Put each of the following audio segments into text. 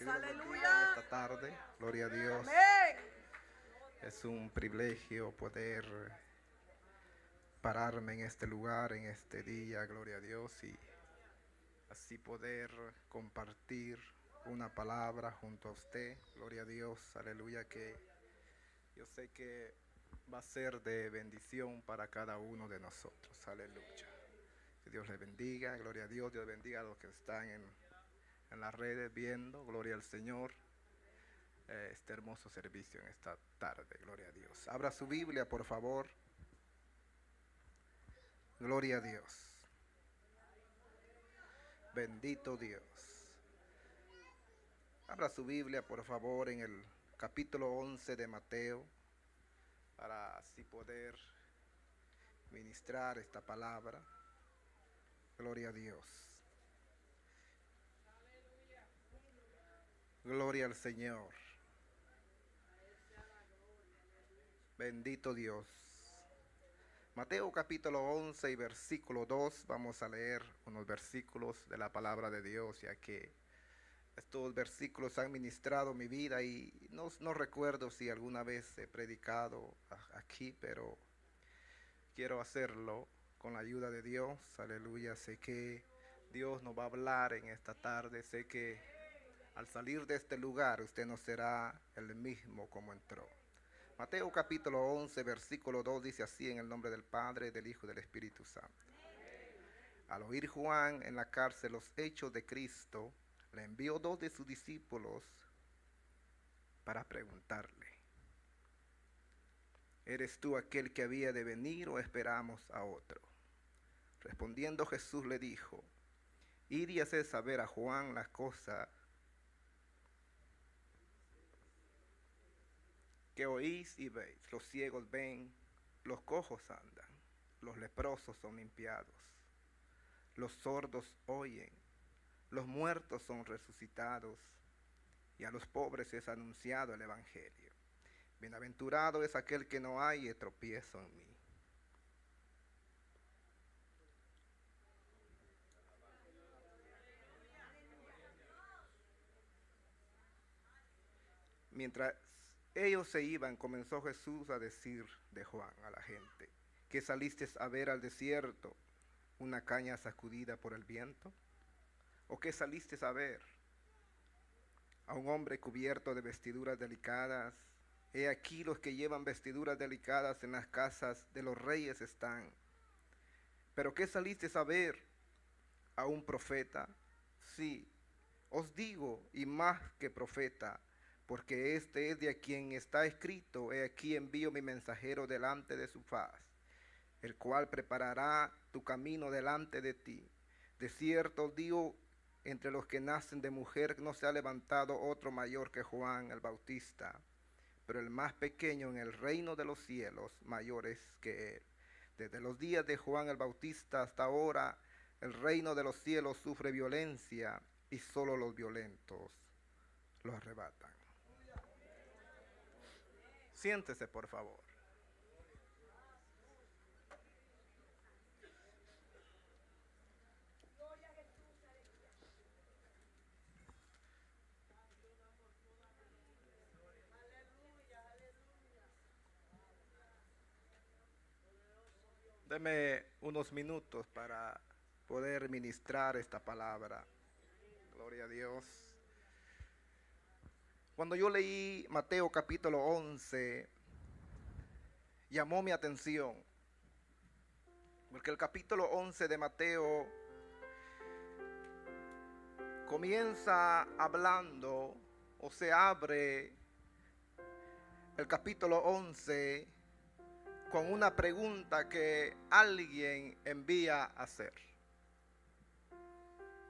Dios los bendiga en Aleluya. esta tarde. Gloria a Dios. Amén. Es un privilegio poder pararme en este lugar, en este día, gloria a Dios, y así poder compartir una palabra junto a usted. Gloria a Dios, aleluya, que yo sé que va a ser de bendición para cada uno de nosotros. Aleluya. Que Dios le bendiga, gloria a Dios. Dios bendiga a los que están en las redes viendo, gloria al Señor, este hermoso servicio en esta tarde, gloria a Dios. Abra su Biblia, por favor. Gloria a Dios. Bendito Dios. Abra su Biblia, por favor, en el capítulo 11 de Mateo, para así poder ministrar esta palabra. Gloria a Dios. Gloria al Señor. Bendito Dios. Mateo capítulo 11 y versículo 2. Vamos a leer unos versículos de la palabra de Dios, ya que estos versículos han ministrado mi vida y no recuerdo si alguna vez he predicado aquí, pero quiero hacerlo con la ayuda de Dios. Aleluya. Sé que Dios nos va a hablar en esta tarde. Sé que al salir de este lugar usted no será el mismo como entró. Mateo capítulo 11, versículo 2 dice así: en el nombre del Padre, del Hijo y del Espíritu Santo. Al oír Juan en la cárcel los hechos de Cristo, le envió dos de sus discípulos para preguntarle: ¿eres tú aquel que había de venir o esperamos a otro? Respondiendo Jesús le dijo: id y haced saber a Juan las cosas que oís y veis. Los ciegos ven, los cojos andan, los leprosos son limpiados, los sordos oyen, los muertos son resucitados, y a los pobres es anunciado el evangelio. Bienaventurado es aquel que no haya tropiezo en mí. Mientras ellos se iban, comenzó Jesús a decir de Juan a la gente: ¿qué saliste a ver al desierto? ¿Una caña sacudida por el viento? ¿O qué saliste a ver? ¿A un hombre cubierto de vestiduras delicadas? He aquí los que llevan vestiduras delicadas en las casas de los reyes están. ¿Pero qué saliste a ver? ¿A un profeta? Sí, os digo, y más que profeta, porque este es de quien está escrito: he aquí envío mi mensajero delante de su faz, el cual preparará tu camino delante de ti. De cierto os digo, entre los que nacen de mujer no se ha levantado otro mayor que Juan el Bautista, pero el más pequeño en el reino de los cielos mayor es que él. Desde los días de Juan el Bautista hasta ahora, el reino de los cielos sufre violencia, y solo los violentos lo arrebatan. Siéntese, por favor. Deme unos minutos para poder ministrar esta palabra. Gloria a Dios. Cuando yo leí Mateo capítulo 11, llamó mi atención, porque el capítulo 11 de Mateo comienza hablando, o se abre el capítulo 11 con una pregunta que alguien envía a hacer.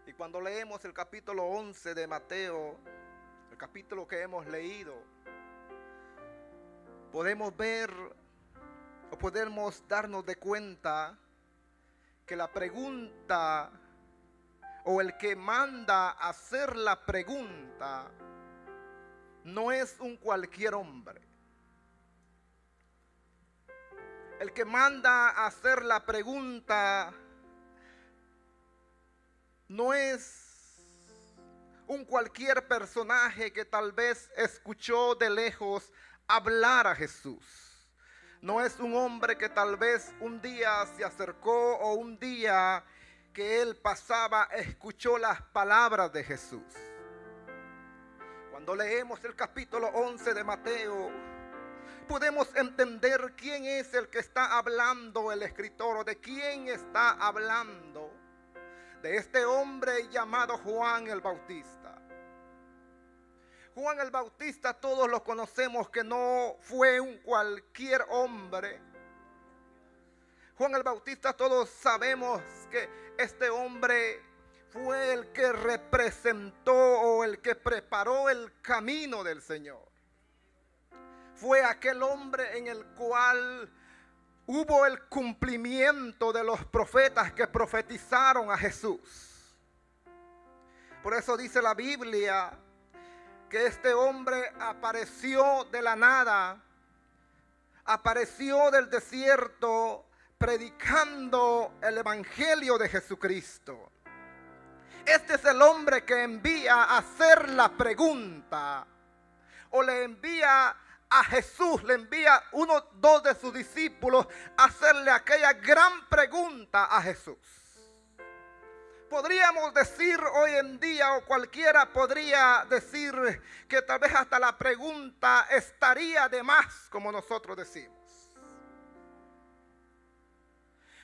Y cuando leemos el capítulo 11 de Mateo, el capítulo que hemos leído, podemos ver o podemos darnos de cuenta que la pregunta o el que manda a hacer la pregunta no es un cualquier hombre. El que manda a hacer la pregunta no es un cualquier personaje que tal vez escuchó de lejos hablar a Jesús. No es un hombre que tal vez un día se acercó o un día que él pasaba escuchó las palabras de Jesús. Cuando leemos el capítulo 11 de Mateo, podemos entender quién es el que está hablando el escritor, o de quién está hablando. De este hombre llamado Juan el Bautista. Juan el Bautista todos lo conocemos, que no fue un cualquier hombre. Juan el Bautista todos sabemos que este hombre fue el que representó o el que preparó el camino del Señor. Fue aquel hombre en el cual hubo el cumplimiento de los profetas que profetizaron a Jesús. Por eso dice la Biblia que este hombre apareció de la nada, apareció del desierto predicando el evangelio de Jesucristo. Este es el hombre que envía a hacer la pregunta, o le envía a Jesús, le envía dos de sus discípulos a hacerle aquella gran pregunta a Jesús. Podríamos decir hoy en día, o cualquiera podría decir, que tal vez hasta la pregunta estaría de más, como nosotros decimos.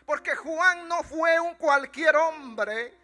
Porque Juan no fue un cualquier hombre.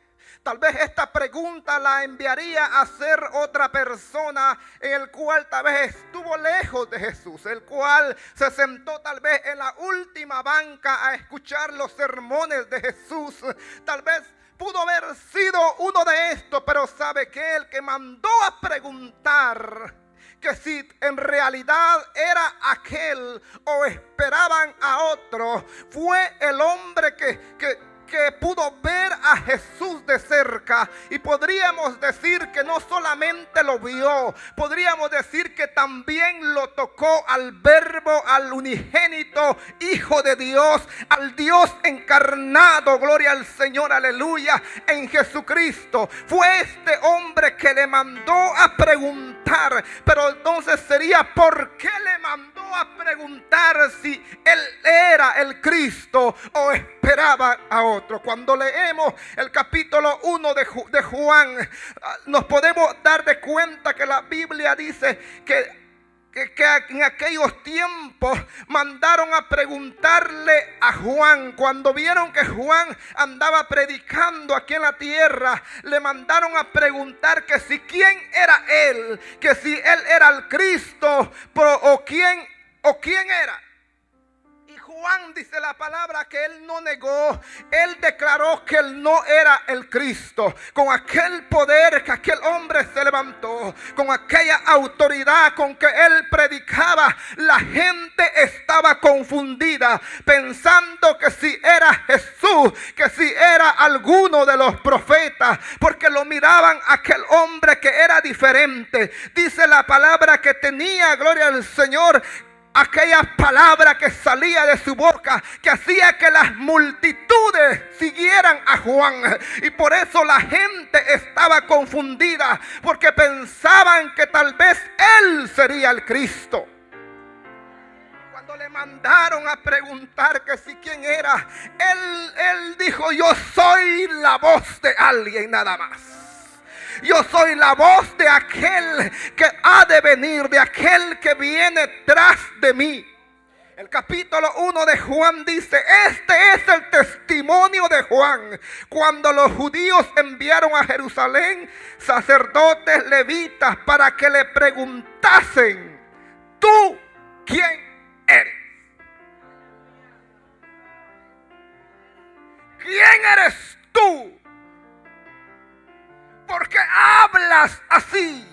Tal vez esta pregunta la enviaría a hacer otra persona, en el cual tal vez estuvo lejos de Jesús, el cual se sentó tal vez en la última banca a escuchar los sermones de Jesús. Tal vez pudo haber sido uno de estos, pero sabe que el que mandó a preguntar que si en realidad era aquel o esperaban a otro, fue el hombre que pudo ver a Jesús de cerca. Y podríamos decir que no solamente lo vio, podríamos decir que también lo tocó al Verbo, al unigénito Hijo de Dios, al Dios encarnado, gloria al Señor, aleluya, en Jesucristo. Fue este hombre que le mandó a preguntar. Pero entonces sería, ¿por qué le mandó a preguntar si él era el Cristo o esperaba a otro? Cuando leemos el capítulo 1 de Juan, nos podemos dar de cuenta que la Biblia dice que en aquellos tiempos mandaron a preguntarle a Juan. Cuando vieron que Juan andaba predicando aquí en la tierra, le mandaron a preguntar que si quién era él, que si él era el Cristo o quién era. Juan dice la palabra que él no negó, él declaró que él no era el Cristo. Con aquel poder que aquel hombre se levantó, con aquella autoridad con que él predicaba, la gente estaba confundida, pensando que si era Jesús, que si era alguno de los profetas, porque lo miraban a aquel hombre que era diferente. Dice la palabra que tenía, gloria al Señor, aquella palabra que salía de su boca, que hacía que las multitudes siguieran a Juan. Y por eso la gente estaba confundida, porque pensaban que tal vez él sería el Cristo. Cuando le mandaron a preguntar que si quién era, él dijo: yo soy la voz de alguien, nada más. Yo soy la voz de aquel que ha de venir, de aquel que viene tras de mí. El capítulo 1 de Juan dice: este es el testimonio de Juan. Cuando los judíos enviaron a Jerusalén sacerdotes levitas para que le preguntasen: ¿tú quién eres? ¿Quién eres tú? ¿Por qué hablas así?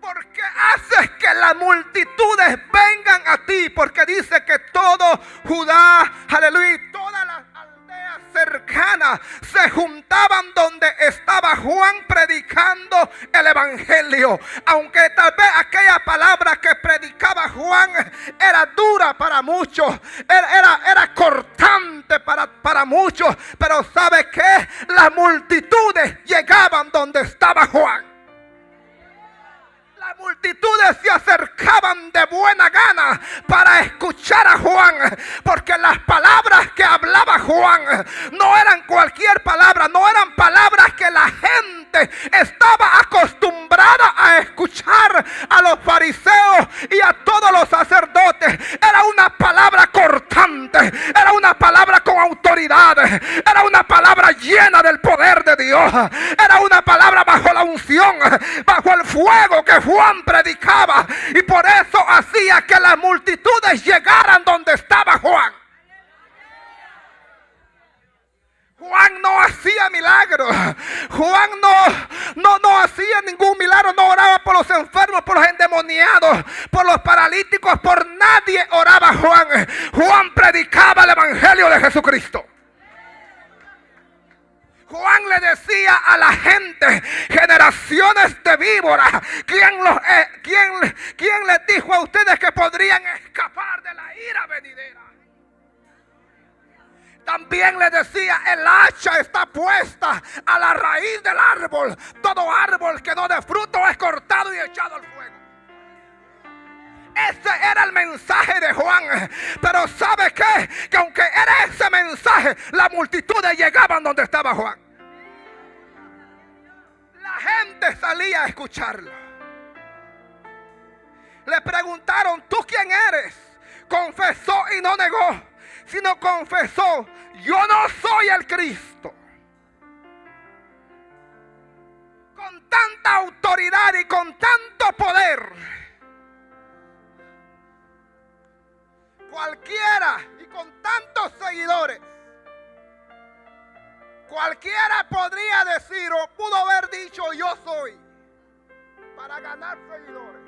¿Por qué haces que las multitudes vengan a ti? Porque dice que todo Judá, aleluya, todas las aldeas cercanas se juntaban donde estaba Juan predicando el evangelio. Aunque tal vez aquella palabra que predicaba Juan era dura para muchos, era cortante importante para muchos, pero ¿sabe qué? Las multitudes llegaban donde estaba Juan. Las multitudes se acercaban de buena gana para escuchar a Juan, porque las palabras que hablaba Juan no eran cualquier palabra, no eran palabras que la gente estaba acostumbrada a escuchar a los fariseos y a todos los sacerdotes. Era una palabra cortante, era una palabra con autoridad, era una palabra llena del poder de Dios, era una palabra bajo la unción, bajo el fuego que Juan predicaba, y por eso hacía que las multitudes llegaran donde estaba Juan. Juan no hacía milagros. Juan no hacía ningún milagro. No oraba por los enfermos, por los endemoniados, por los paralíticos. Por nadie oraba Juan. Juan predicaba el evangelio de Jesucristo. Juan le decía a la gente: generaciones de víboras, ¿quién les dijo a ustedes que podrían escapar de la ira venidera? También le decía: el hacha está puesta a la raíz del árbol. Todo árbol que no dé fruto es cortado y echado al fuego. Ese era el mensaje de Juan. Pero ¿sabe qué? Que aunque era ese mensaje, las multitudes llegaban donde estaba Juan. La gente salía a escucharlo. Le preguntaron: ¿tú quién eres? Confesó y no negó, sino confesó: yo no soy el Cristo. Con tanta autoridad y con tanto poder, cualquiera, y con tantos seguidores, cualquiera podría decir o pudo haber dicho: yo soy, para ganar seguidores.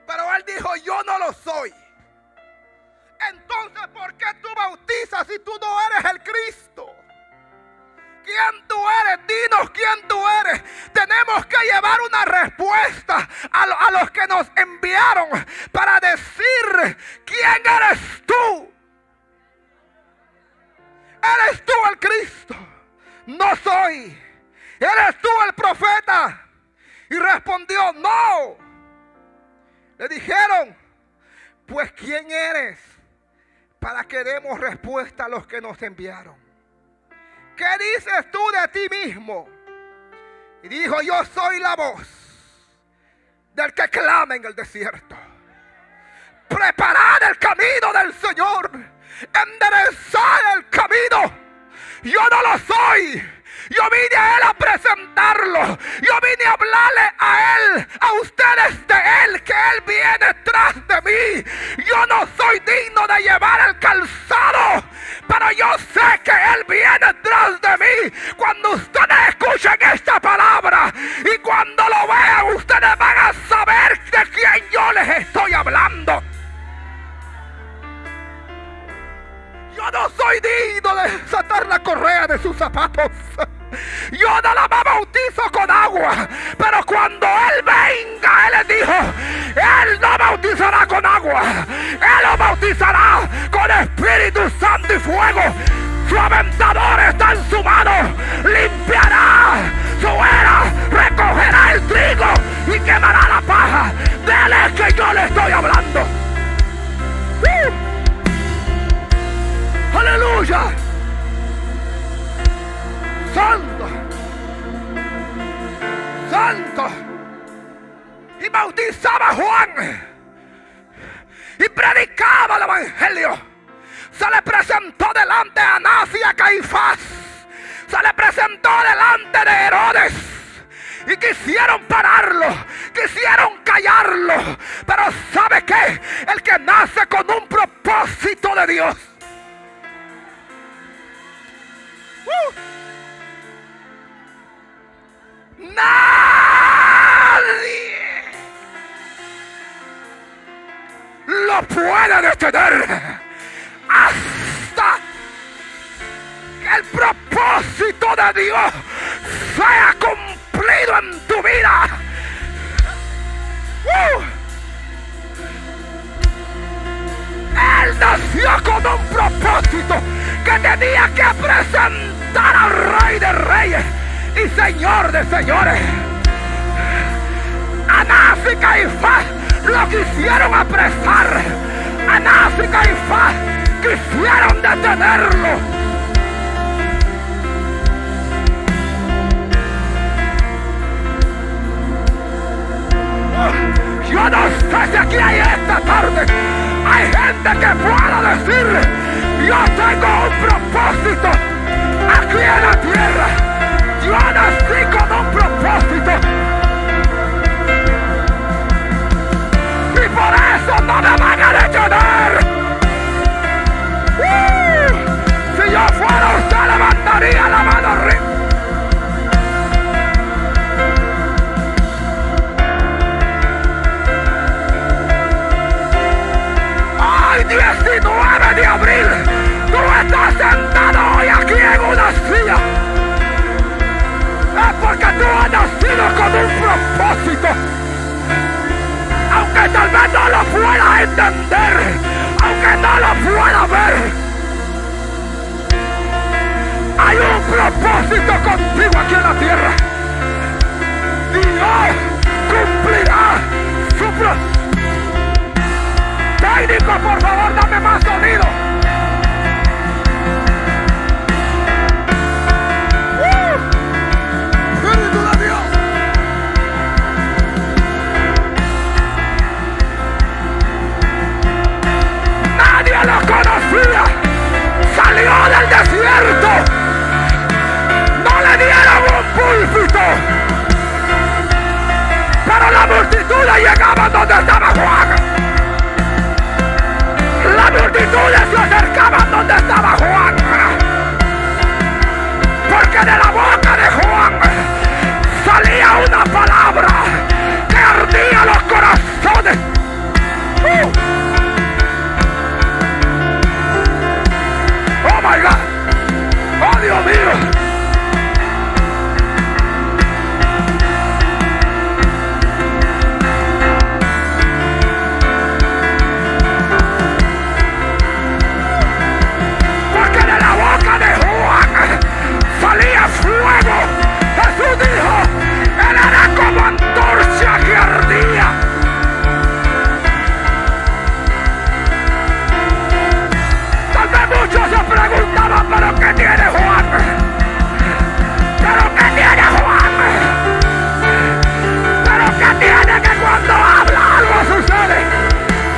Pero él dijo: yo no lo soy. Entonces, ¿por qué tú bautizas si tú no eres el Cristo? ¿Quién tú eres? Dinos quién tú eres. Tenemos que llevar una respuesta a los que nos enviaron para decir: ¿quién eres tú? ¿Eres tú el Cristo? No soy. ¿Eres tú el profeta? Y respondió: no. Le dijeron: pues ¿quién eres? Para que demos respuesta a los que nos enviaron. ¿Qué dices tú de ti mismo? Y dijo: yo soy la voz del que clama en el desierto. Preparad el camino del Señor, enderezad el camino. Yo no lo soy. Yo vine a Él a presentarlo. Yo vine a hablarle a Él, a ustedes de Él, que Él viene tras de mí. Yo no soy digno de llevar el calzado, pero yo sé que Él viene tras de mí. Cuando ustedes escuchen esta palabra y cuando lo vean, ustedes van a saber de quién yo les estoy hablando. Yo no soy digno de desatar la correa de sus zapatos. Yo no la bautizo con agua, pero cuando Él venga, Él les dijo: Él no bautizará con agua, Él lo bautizará con Espíritu Santo y fuego. Su aventador está en su mano, limpiará su era, recogerá el trigo y quemará la paja. De Él es que yo le estoy hablando. ¡Aleluya! ¡Santo! ¡Santo! Y bautizaba a Juan y predicaba el evangelio. Se le presentó delante de Anás y a Caifás. Se le presentó delante de Herodes. Y quisieron pararlo, quisieron callarlo. Pero ¿sabe qué? El que nace con un propósito de Dios, nadie lo puede detener hasta que el propósito de Dios sea cumplido en tu vida. Él nació con un propósito, que tenía que presentar al Rey de Reyes y Señor de Señores. Anás y Caifás lo quisieron apresar. Anás y Caifás quisieron detenerlo. Yo no sé si aquí hay esta tarde hay gente que pueda decir: yo tengo un propósito aquí en la tierra. Yo nací con un propósito y por eso no me van a detener. Si yo fuera usted, levantaría la mano arriba. Ay, 19 de abril, tú estás sentado hoy aquí en una silla. Es porque tú has nacido con un propósito. Aunque tal vez no lo puedas entender, aunque no lo puedas ver, hay un propósito contigo aquí en la tierra. Dios cumplirá su propósito. Técnico, por favor, dame más sonido. Espíritu de Dios. Nadie lo conocía. Salió del desierto. No le dieron un púlpito. Pero la multitud llegaba donde estaba Juan. La multitud se acercaba donde estaba Juan. Porque de la boca de Juan salía una palabra que ardía los corazones. Oh my God. Oh Dios mío. Salía fuego. Jesús dijo: él era como antorcha que ardía. Tal vez muchos se preguntaban: ¿pero qué tiene Juan? ¿Pero qué tiene Juan? ¿Pero qué tiene que cuando habla algo sucede?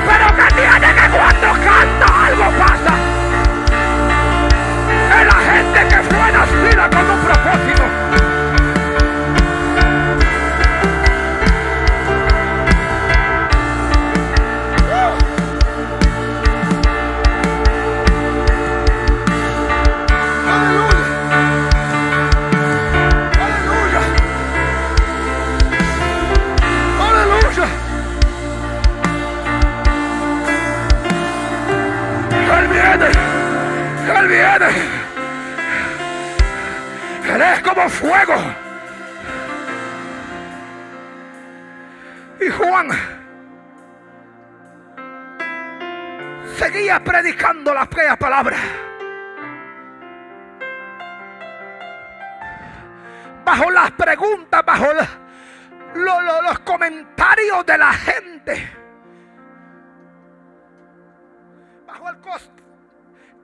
¿Pero qué tiene que cuando canta algo pasa? Es la gente que fue nacida con un propósito. Aleluya. Aleluya. Aleluya. Él viene. Él viene. Él es como fuego. Y Juan seguía predicando la aquella palabra. Bajo las preguntas, bajo los comentarios de la gente.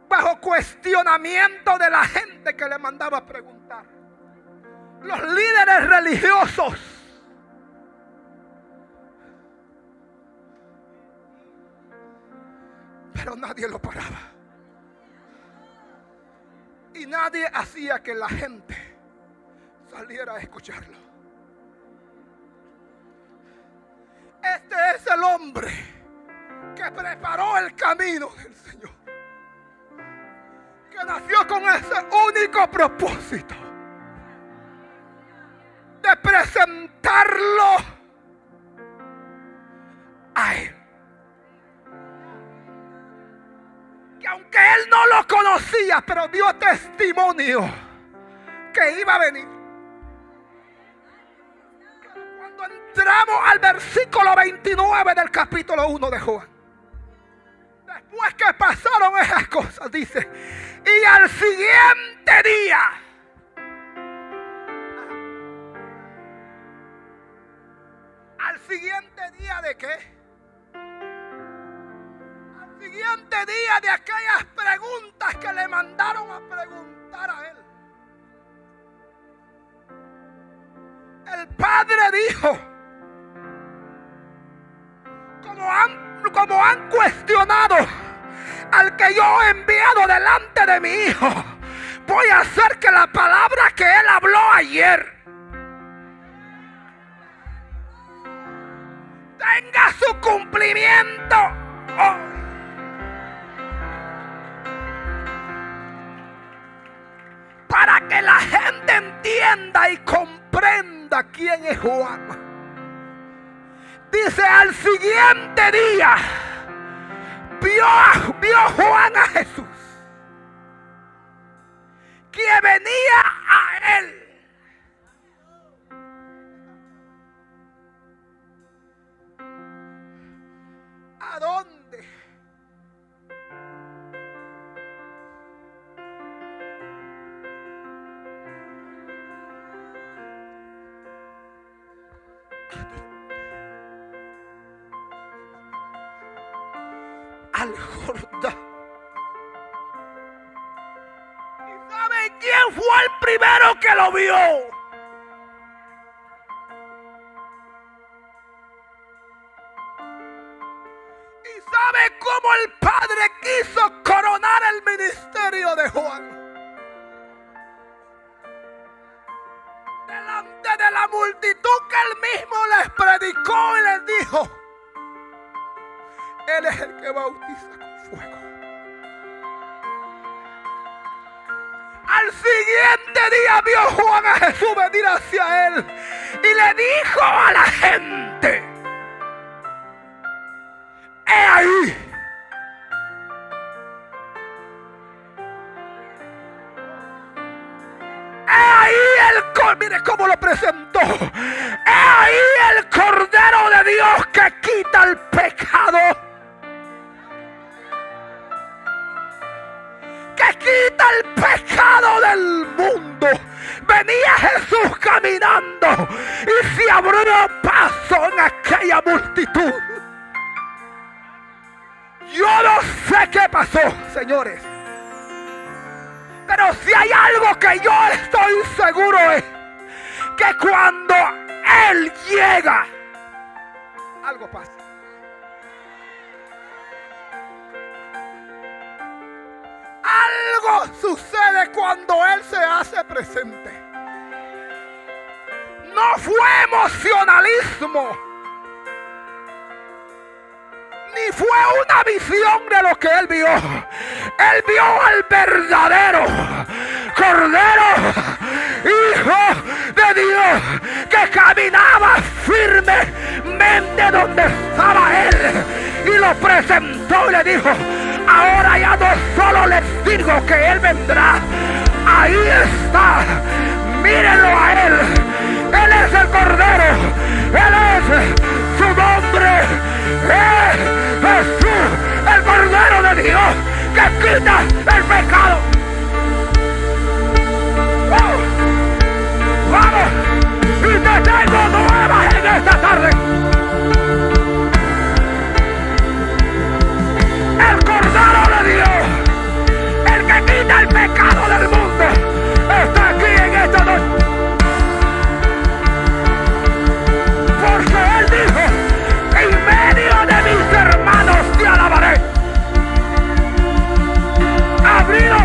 Bajo cuestionamiento de la gente que le mandaba a preguntar. Los líderes religiosos. Pero nadie lo paraba. Y nadie hacía que la gente saliera a escucharlo. Este es el hombre que preparó el camino del Señor. Que nació con ese único propósito de presentarlo a Él. Que aunque Él no lo conocía, pero dio testimonio que iba a venir. Cuando entramos al versículo 29 del capítulo 1 de Juan, Después que pasaron esas cosas, dice, y al siguiente día, ¿al siguiente día de qué? Al siguiente día de aquellas preguntas que le mandaron a preguntar a él, el padre dijo, como han cuestionado al que yo he enviado delante de mi hijo, voy a hacer que la palabra que él habló ayer tenga su cumplimiento hoy. Para que la gente entienda y comprenda quién es Juan. Dice, al siguiente día vio Juan a Jesús, que venía a él. ¿A dónde? Al Jordán. ¿Y sabe quién fue el primero que lo vio? ¿Y sabe cómo el Padre quiso coronar el ministerio de Juan? Delante de la multitud que él mismo les predicó y les dijo, Él es el que bautiza con fuego. Al siguiente día vio Juan a Jesús venir hacia él y le dijo a la gente, he ahí. Mire cómo lo presentó. He ahí el Cordero de Dios que quita el pecado. Que quita el pecado del mundo. Venía Jesús caminando y se abrió paso en aquella multitud. Yo no sé qué pasó, señores. Pero si hay algo que yo estoy seguro es que cuando Él llega, algo pasa. Algo sucede cuando Él se hace presente. No fue emocionalismo, ni fue una visión de lo que Él vio. Él vio al verdadero Cordero, Hijo de Dios, que caminaba firmemente donde estaba Él, y lo presentó y le dijo, ahora ya no solo les digo que Él vendrá, ahí está, mírenlo a Él. Él es el Cordero, Él es su nombre, es Jesús, el Cordero de Dios, que quita el pecado. Vamos, y te tengo nuevas en esta tarde. El Cordero de Dios, el que quita el pecado del mundo, está aquí en esta noche. Porque Él dijo, en medio de mis hermanos te alabaré. Abrido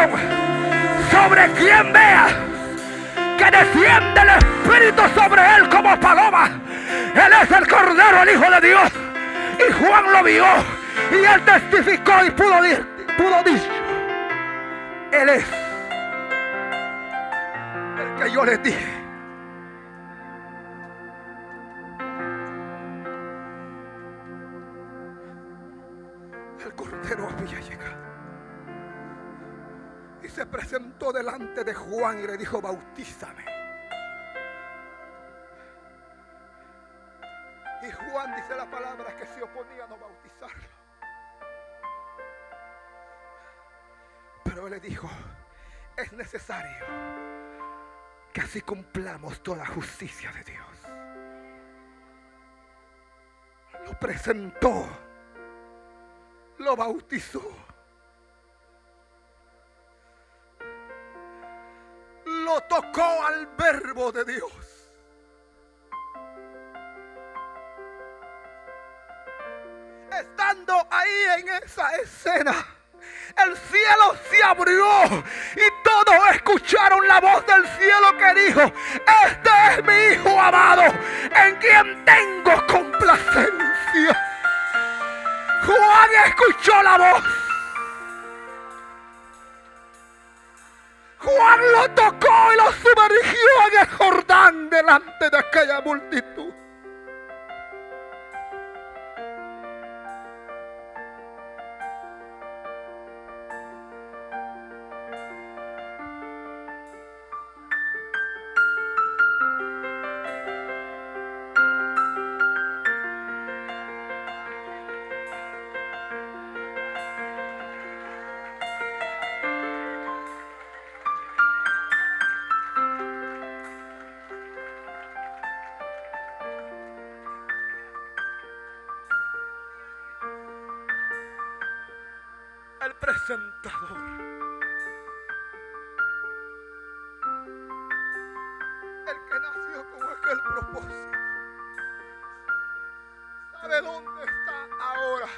unción sobre quien vea que desciende el Espíritu sobre él como paloma. Él es el Cordero, el Hijo de Dios. Y Juan lo vio y él testificó y pudo decir, él es el que yo les dije. El Cordero había llegado y se presentó delante de Juan y le dijo: bautízame. Y Juan, dice la palabra, que se oponía a no bautizarlo. Pero él le dijo: es necesario que así cumplamos toda justicia de Dios. Lo presentó, lo bautizó, lo tocó al Verbo de Dios. Estando ahí en esa escena, el cielo se abrió y todos escucharon la voz del cielo que dijo: este es mi Hijo amado, en quien tengo complacencia. Juan escuchó la voz. Juan lo tocó y lo sumergió en el Jordán delante de aquella multitud. El presentador, el que nació con aquel propósito, sabe dónde está ahora.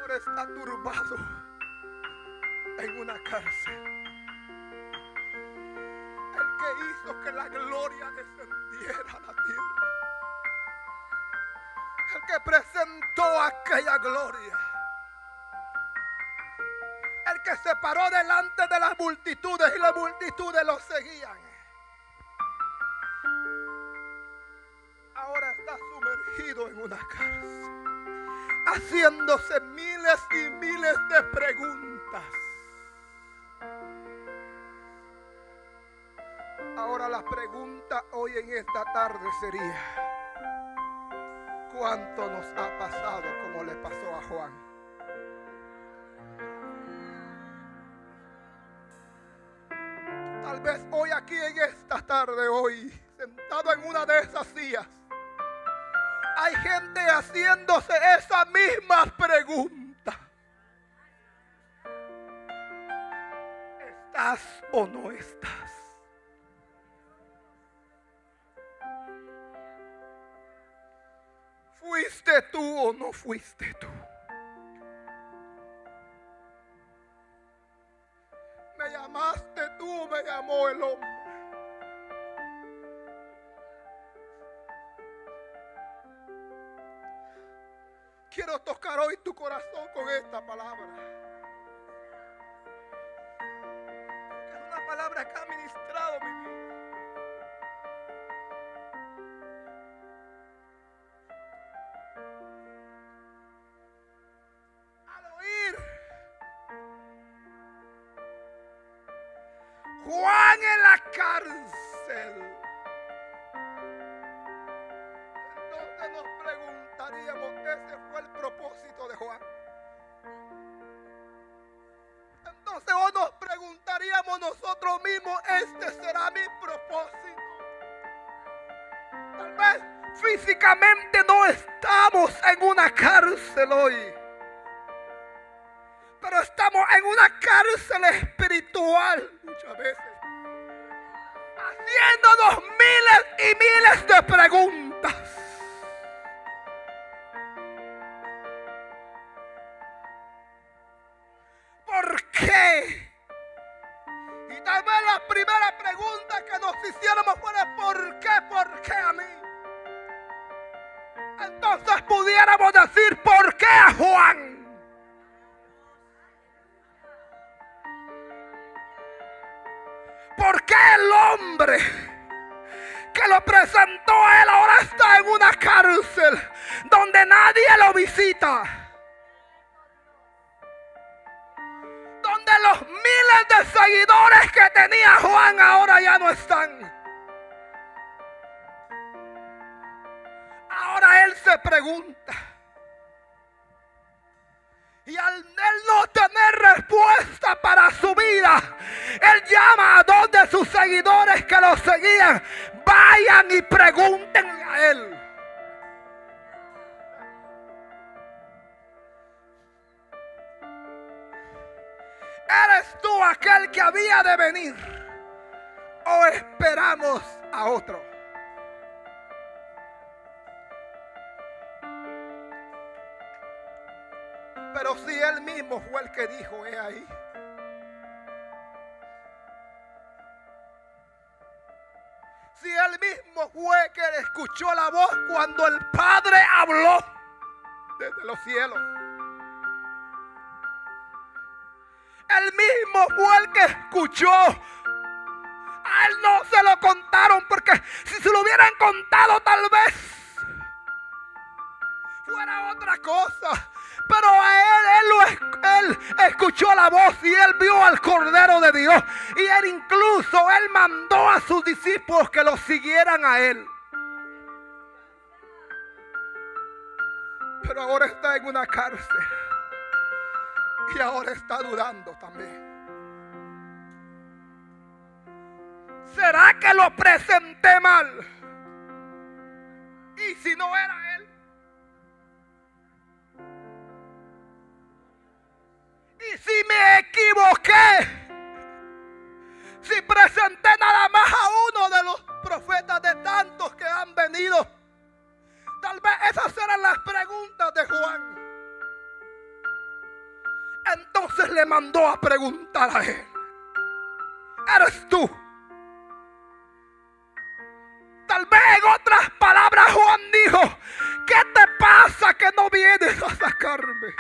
Ahora está turbado en una cárcel. El que hizo que la gloria descendiera a la tierra, el que presentó aquella gloria, el que se paró delante de las multitudes y las multitudes lo seguían, ahora está sumergido en una cárcel, haciéndose miles y miles de preguntas. Ahora la pregunta hoy en esta tarde sería: ¿cuánto nos ha pasado como le pasó a Juan? Tal vez hoy aquí en esta tarde, hoy, sentado en una de esas sillas, hay gente haciéndose esa misma pregunta: ¿estás o no estás? ¿Fuiste tú o no fuiste tú? ¿Me llamaste tú o me llamó el hombre? Quiero tocar hoy tu corazón con esta palabra. Es una palabra que ha ministrado mi vida. Juan en la cárcel, entonces nos preguntaríamos: ¿ese fue el propósito de Juan? Entonces hoy nos preguntaríamos nosotros mismos: ¿este será mi propósito? Tal vez físicamente no estamos en una cárcel hoy, pero estamos en una cárcel espiritual muchas veces, haciéndonos miles y miles de preguntas. pudiéramos decir, ¿por qué a Juan? ¿Por qué el hombre que lo presentó a él ahora está en una cárcel donde nadie lo visita? Donde los miles de seguidores que tenía Juan ahora ya no están. Ahora él se pregunta. Y al él no tener respuesta para su vida, él llama a dos de sus seguidores que lo seguían. Vayan y pregunten a él. ¿Eres tú aquel que había de venir? ¿O esperamos a otro? Pero si él mismo fue el que dijo, he ahí. Si él mismo fue que escuchó la voz cuando el Padre habló desde los cielos. Él mismo fue el que escuchó. A él no se lo contaron, porque si se lo hubieran contado tal vez fuera otra cosa. Pero a él escuchó la voz y él vio al Cordero de Dios. Y él incluso, él mandó a sus discípulos que lo siguieran a él. Pero ahora está en una cárcel. Y ahora está dudando también. ¿Será que lo presenté mal? ¿Y si no era él? ¿Y si me equivoqué? Si presenté nada más a uno de los profetas de tantos que han venido. Tal vez esas eran las preguntas de Juan. Entonces le mandó a preguntar a él. ¿Eres tú? Tal vez en otras palabras Juan dijo, ¿qué te pasa que no vienes a sacarme?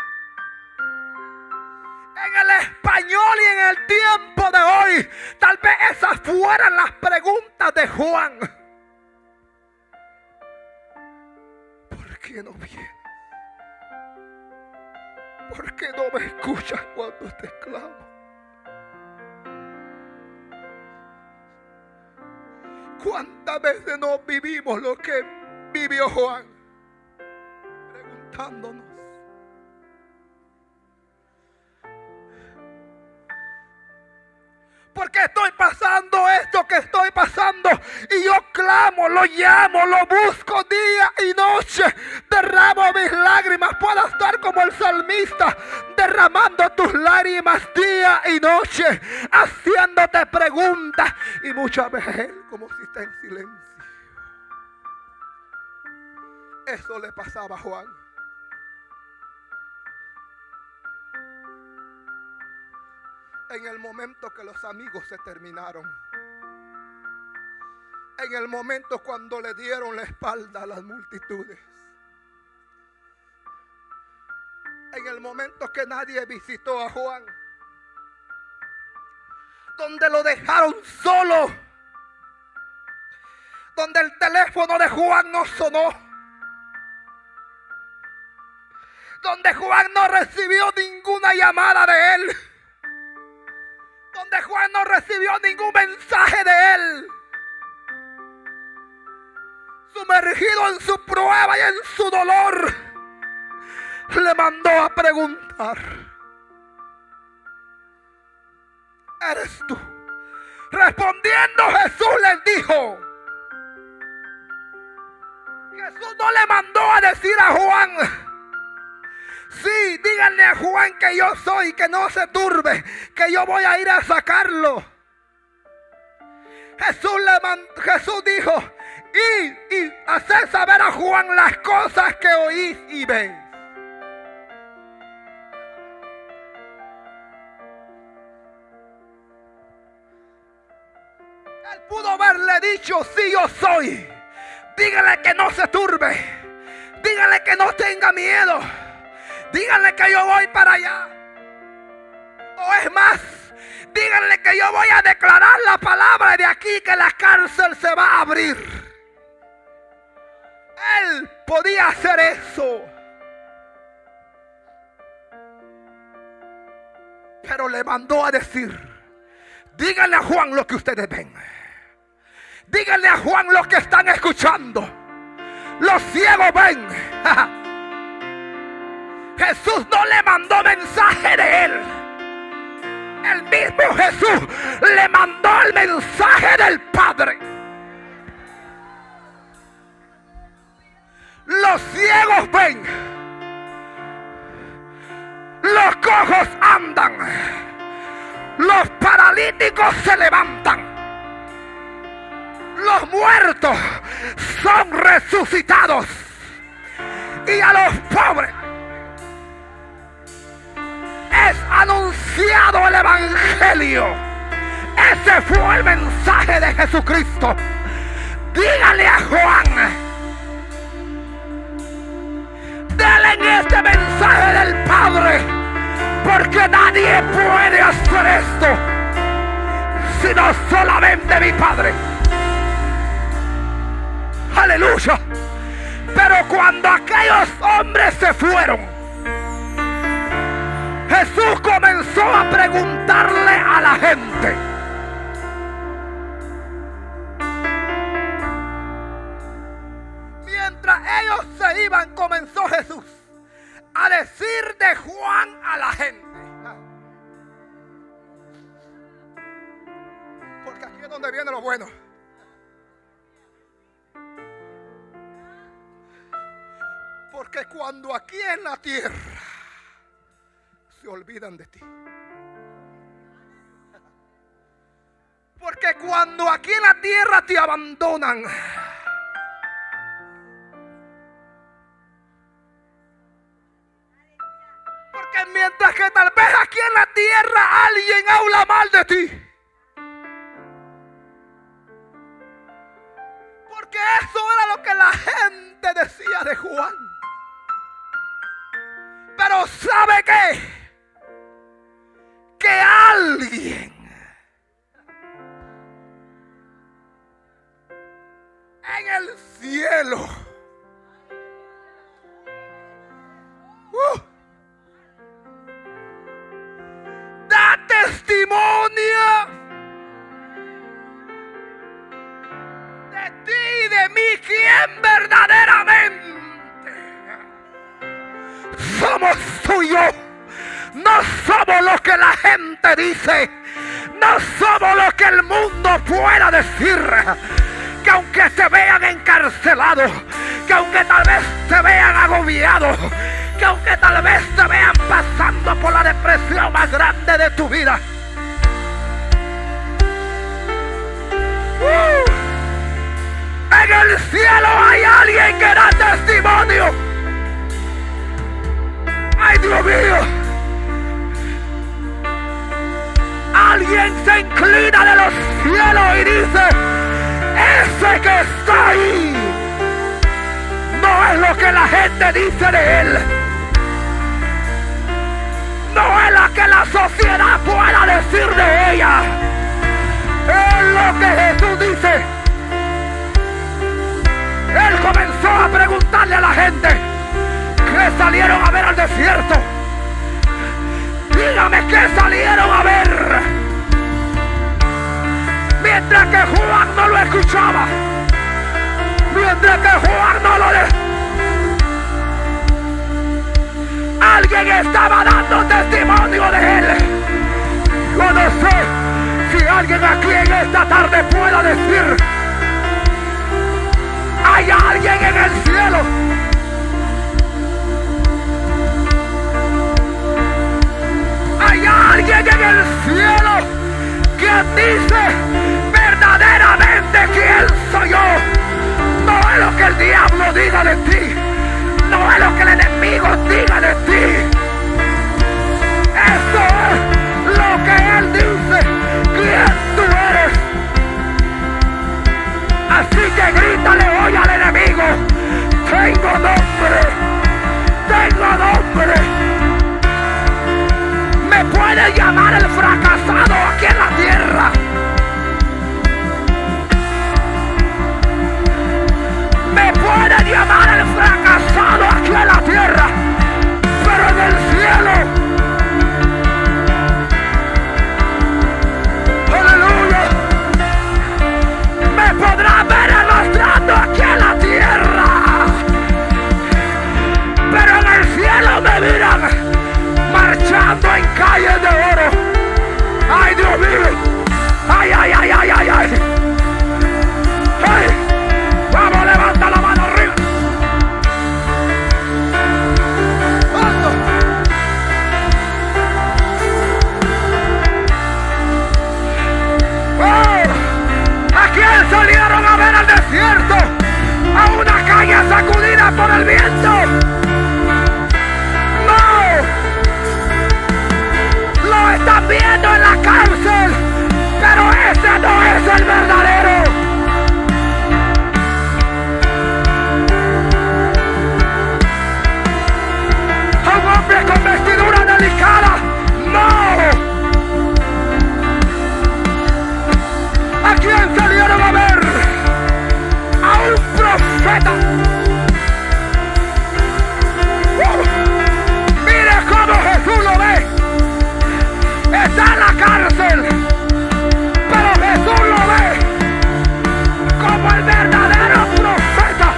En el español y en el tiempo de hoy, tal vez esas fueran las preguntas de Juan. ¿Por qué no vienes? ¿Por qué no me escuchas cuando te clamo? ¿Cuántas veces no vivimos lo que vivió Juan? Preguntándonos. Porque estoy pasando esto que estoy pasando. Y yo clamo, lo llamo, lo busco día y noche. Derramo mis lágrimas. Puedo estar como el salmista, derramando tus lágrimas día y noche, haciéndote preguntas. Y muchas veces él como si está en silencio. Eso le pasaba a Juan. En el momento que los amigos se terminaron. En el momento cuando le dieron la espalda a las multitudes. En el momento que nadie visitó a Juan. Donde lo dejaron solo. Donde el teléfono de Juan no sonó. Donde Juan no recibió ninguna llamada de él. Donde Juan no recibió ningún mensaje de él. Sumergido en su prueba y en su dolor, le mandó a preguntar: ¿eres tú? Respondiendo Jesús les dijo. Jesús no le mandó a decir a Juan: sí, díganle a Juan que yo soy, que no se turbe, que yo voy a ir a sacarlo. Jesús dijo: y hacer saber a Juan las cosas que oís y veis. Él pudo haberle dicho: sí, yo soy. Dígale que no se turbe. Díganle que no tenga miedo. Díganle que yo voy para allá. O es más, díganle que yo voy a declarar la palabra de aquí, que la cárcel se va a abrir. Él podía hacer eso. Pero le mandó a decir: díganle a Juan lo que ustedes ven. Díganle a Juan lo que están escuchando. Los ciegos ven. Jesús no le mandó mensaje de él. El mismo Jesús le mandó el mensaje del Padre. Los ciegos ven. Los cojos andan. Los paralíticos se levantan. Los muertos son resucitados. Y a los pobres es anunciado el evangelio. Ese fue el mensaje de Jesucristo. Dígale a Juan: denle este mensaje del Padre, porque nadie puede hacer esto sino solamente mi Padre. Aleluya. Pero cuando aquellos hombres se fueron, Jesús comenzó a preguntarle a la gente. Mientras ellos se iban, comenzó Jesús a decir de Juan a la gente. Porque aquí es donde viene lo bueno. Porque cuando aquí en la tierra se olvidan de ti. Porque cuando aquí en la tierra te abandonan, porque mientras que tal vez aquí en la tierra alguien habla mal de ti, porque eso era lo que la gente decía de Juan. Pero ¿sabe qué? Que alguien en el cielo da testimonio de ti y de mí, quien verdaderamente somos tú y yo. No somos lo que la gente dice. No somos lo que el mundo pueda decir. Que aunque se vean encarcelados, que aunque tal vez se vean agobiados, que aunque tal vez se vean pasando por la depresión más grande de tu vida, en el cielo hay alguien que da testimonio. ¡Ay, Dios mío! Alguien se inclina de los cielos y dice: ese que está ahí no es lo que la gente dice de él. No es lo que la sociedad pueda decir de ella. Es lo que Jesús dice. Él comenzó a preguntarle a la gente que salieron a ver al desierto. Dígame qué salieron a ver. Mientras que Juan no lo escuchaba, mientras que Juan no lo alguien estaba dando testimonio de él. Yo no sé si alguien aquí en esta tarde pueda decir: hay alguien en el cielo. Hay alguien en el cielo que dice verdaderamente quién soy yo. No es lo que el diablo diga de ti, no es lo que el enemigo diga de ti. Eso es lo que él dice, quién tú eres. Así que grítale hoy al enemigo: tengo nombre. andando en calles de oro. Ay, Dios mío. Ay, ay, ay, ay, ay, ay. Ay. Vamos, levanta la mano arriba. Vamos. Oh. ¿A quién salieron a ver al desierto? A una caña sacudida por el viento. No. Lo están viendo en la cárcel, pero ese no es el verdadero. A un hombre con vestidura delicada. No. ¿A quién salieron a ver? A un profeta. Mire cómo Jesús lo ve. Está en la cárcel, pero Jesús lo ve como el verdadero profeta,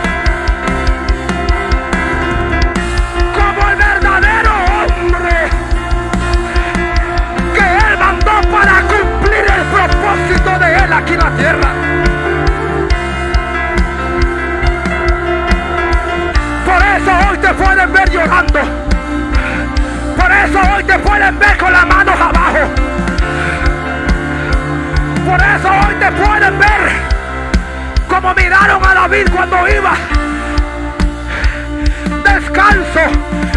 como el verdadero hombre que Él mandó para cumplir el propósito de Él aquí en la tierra. Por eso hoy te pueden ver llorando. Por eso hoy te pueden ver con las manos abajo. Por eso hoy te pueden ver como miraron a David cuando iba descalzo,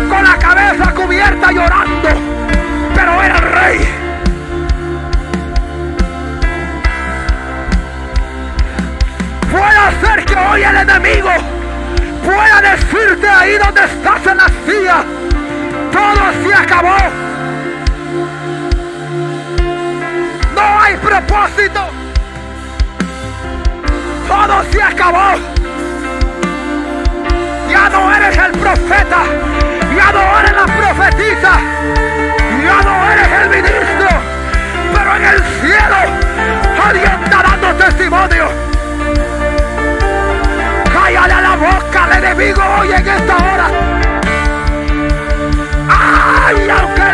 con la cabeza cubierta llorando, pero era el rey. Puede ser que hoy el enemigo pueda decirte ahí donde estás en la silla: todo se acabó. No hay propósito. Todo se acabó. Ya no eres el profeta. Ya no eres la profetisa. Ya no eres el ministro. Pero en el cielo alguien está dando testimonio. Cállale la boca al enemigo hoy en esta hora. Ay, aunque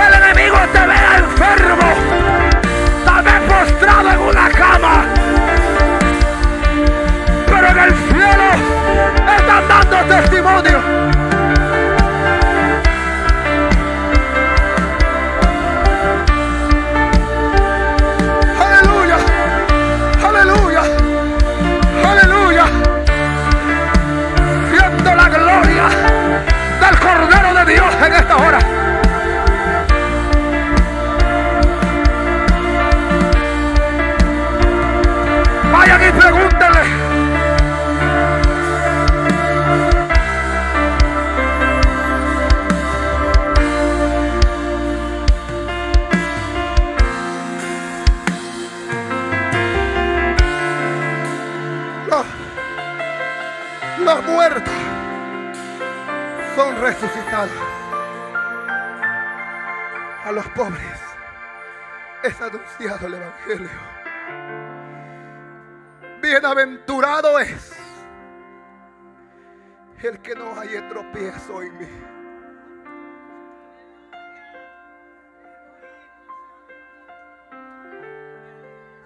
el enemigo te vea enfermo, tal vez postrado en una cama, pero en el cielo están dando testimonio. Aleluya, aleluya, aleluya. Siento la gloria del Cordero de Dios en esta hora. Vayan y pregúntenle. Los muertos son resucitados. A los pobres es anunciado el evangelio. Bienaventurado es el que no haya tropiezo en mí.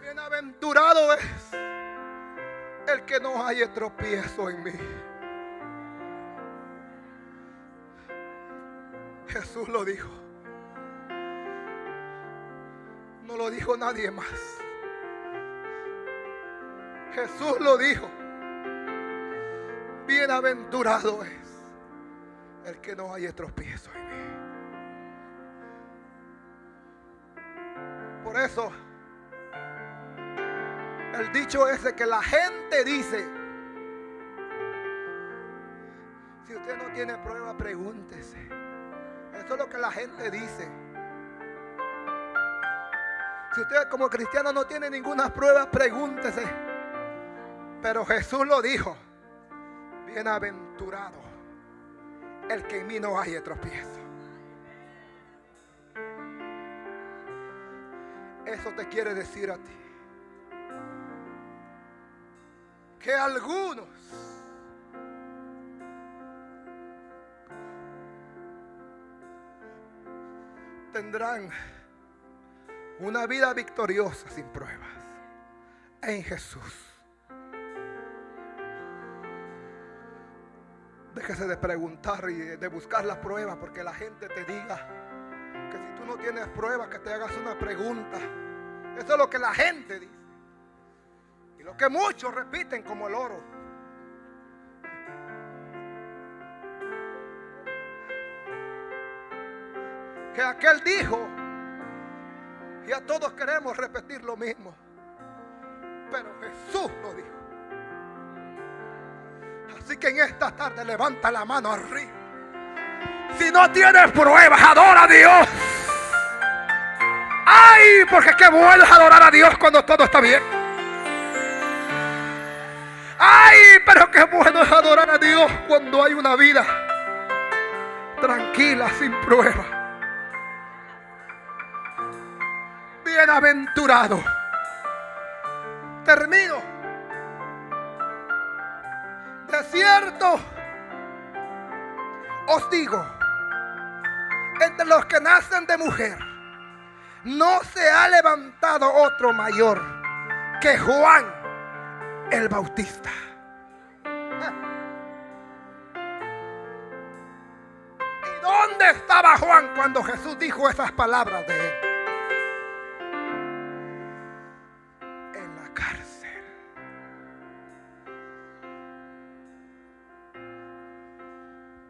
Bienaventurado es el que no haya tropiezo en mí. Jesús lo dijo. No lo dijo nadie más. Jesús lo dijo. Bienaventurado es el que no haya tropiezo en mí. Por eso el dicho ese que la gente dice: si usted no tiene prueba, pregúntese. Eso es lo que la gente dice. Si usted como cristiano no tiene ninguna prueba, pregúntese. Pero Jesús lo dijo: bienaventurado el que en mí no haya tropiezo. Eso te quiere decir a ti que algunos tendrán una vida victoriosa sin pruebas en Jesús. Déjese de preguntar y de buscar la prueba, porque la gente te diga que si tú no tienes pruebas, que te hagas una pregunta. Eso es lo que la gente dice, y lo que muchos repiten como el oro. Que aquel dijo, y a todos queremos repetir lo mismo, pero Jesús lo dijo. Así que en esta tarde levanta la mano arriba. Si no tienes pruebas, adora a Dios. ¡Ay! Porque qué bueno es adorar a Dios cuando todo está bien. ¡Ay! Pero qué bueno es adorar a Dios cuando hay una vida tranquila, sin pruebas. Bienaventurado. Termino. De cierto os digo, entre los que nacen de mujer, no se ha levantado otro mayor que Juan el Bautista. ¿Y dónde estaba Juan cuando Jesús dijo esas palabras de él? En la cárcel.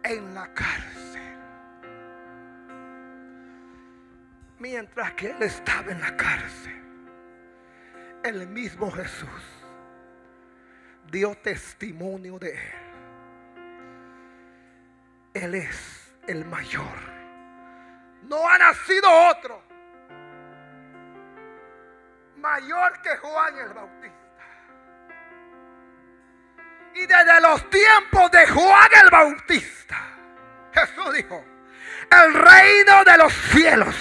En la cárcel. Mientras que él estaba en la cárcel, el mismo Jesús dio testimonio de él. Él es el mayor. No ha nacido otro mayor que Juan el Bautista. Y desde los tiempos de Juan el Bautista, Jesús dijo: el reino de los cielos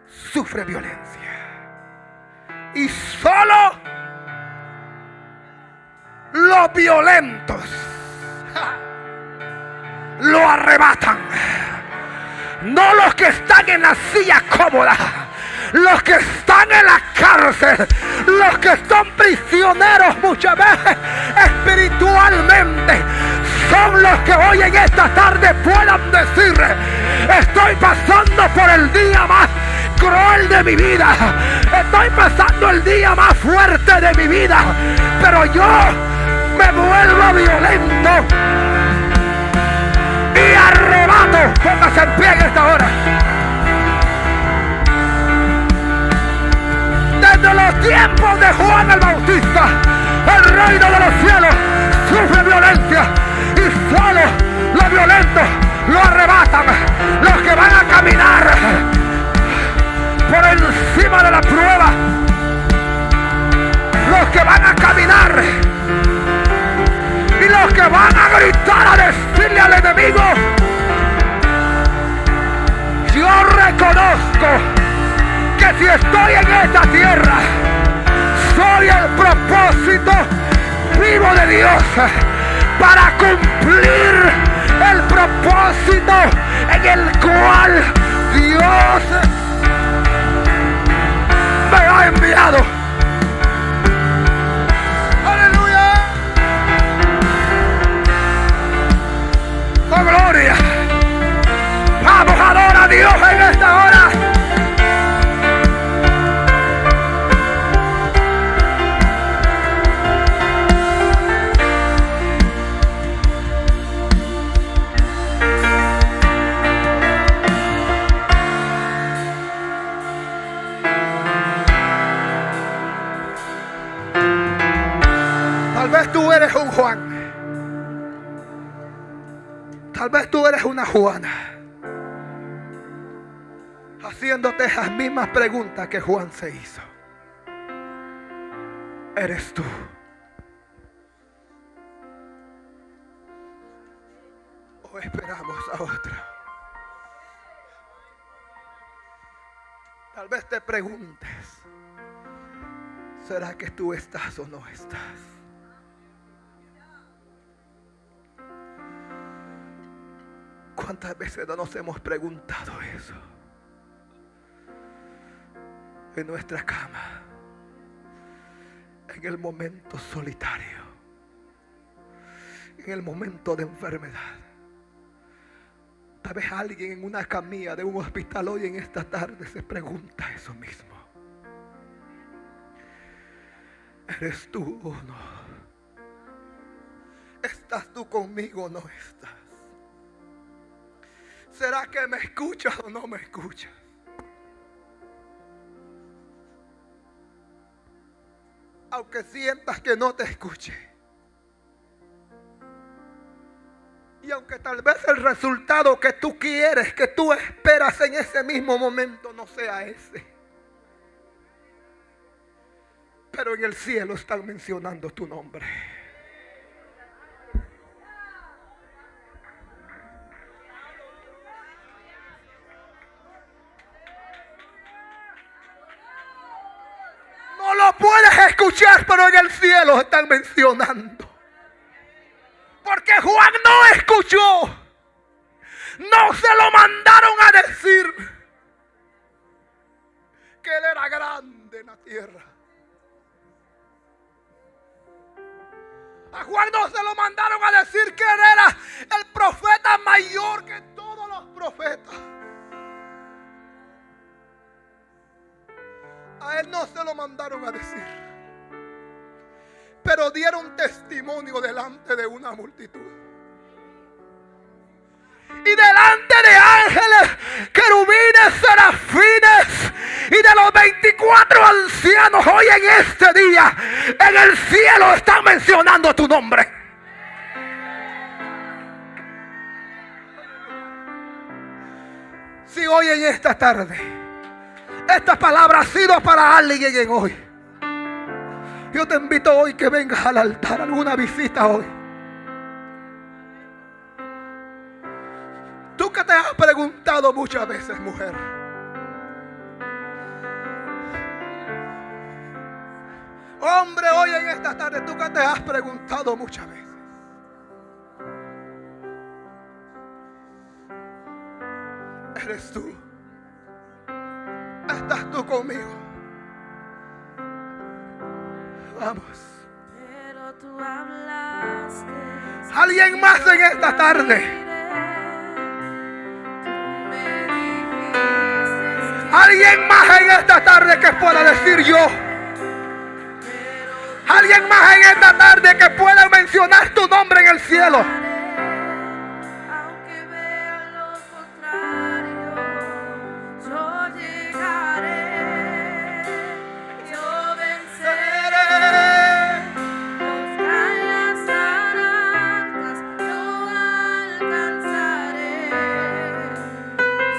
sufre violencia, y solo los violentos lo arrebatan. No los que están en la silla cómoda, los que están en la cárcel, los que son prisioneros muchas veces espiritualmente, son los que hoy en esta tarde puedan decir: estoy pasando por el día más cruel de mi vida, estoy pasando el día más fuerte de mi vida, pero yo me vuelvo violento y arrebato. Póngase en pie en esta hora. Desde los tiempos de Juan el Bautista, el reino de los cielos sufre violencia, y solo los violentos lo arrebatan. Los que van a caminar por encima de la prueba, los que van a caminar y los que van a gritar a decirle al enemigo: yo reconozco que si estoy en esta tierra, soy el propósito vivo de Dios para cumplir el propósito en el cual Dios me ha enviado. ¡Aleluya! ¡Oh, gloria! Vamos a adorar a Dios en esta hora. Tal vez tú eres un Juan. Tal vez tú eres una Juana, haciéndote esas mismas preguntas que Juan se hizo. ¿Eres tú? ¿O esperamos a otra? Tal vez te preguntes: ¿será que tú estás o no estás? ¿Cuántas veces no nos hemos preguntado eso? En nuestra cama, en el momento solitario, en el momento de enfermedad. Tal vez alguien en una camilla de un hospital hoy en esta tarde se pregunta eso mismo. ¿Eres tú o no? ¿Estás tú conmigo o no estás? ¿Será que me escuchas o no me escuchas? Aunque sientas que no te escuche. Y aunque tal vez el resultado que tú quieres, que tú esperas en ese mismo momento no sea ese. Pero en el cielo están mencionando tu nombre. No lo puedes escuchar, pero en el cielo están mencionando. Porque Juan no escuchó. No se lo mandaron a decir que él era grande en la tierra. A Juan no se lo mandaron a decir que él era el profeta mayor que todos los profetas. A él no se lo mandaron a decir. Pero dieron testimonio delante de una multitud. Y delante de ángeles, querubines, serafines y de los 24 ancianos hoy en este día, en el cielo están mencionando tu nombre. Si hoy en esta tarde, esta palabra ha sido para alguien en hoy, yo te invito hoy que vengas al altar, alguna visita hoy. Tú que te has preguntado muchas veces, mujer, hombre, hoy en esta tarde, tú que te has preguntado muchas veces, ¿eres tú? ¿Estás tú conmigo? Vamos. Pero tú hablaste. Alguien más en esta tarde. Alguien más en esta tarde que pueda decir yo. Alguien más en esta tarde que pueda mencionar tu nombre en el cielo. Aunque vea lo contrario, yo llegaré, yo venceré. Montañas tan altas no alcanzaré,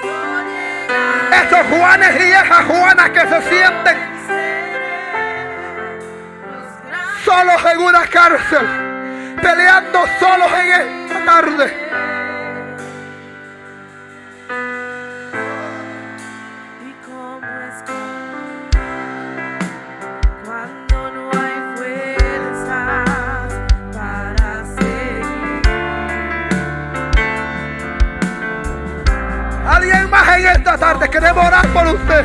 yo llegaré. Esos Juanes y esas Juanas que se sienten solos en una cárcel, peleando solos en esta tarde. Y cómo es cuando no hay fuerzas para seguir. Alguien más en esta tarde, queremos orar por usted.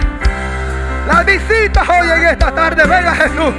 Las visitas hoy en esta tarde, venga Jesús.